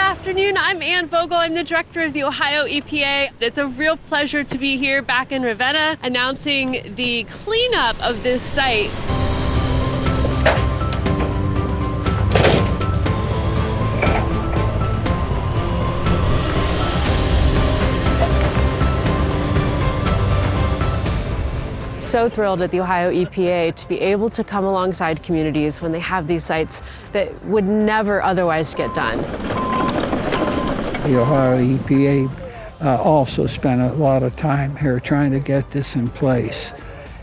afternoon. I'm Ann Vogel. I'm the director of the Ohio EPA. It's a real pleasure to be here back in Ravenna announcing the cleanup of this site. So thrilled at the Ohio EPA to be able to come alongside communities when they have these sites that would never otherwise get done. The Ohio EPA also spent a lot of time here trying to get this in place.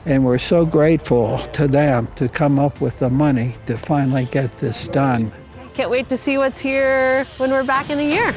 And we're so grateful to them to come up with the money to finally get this done. Can't wait to see what's here when we're back in a year.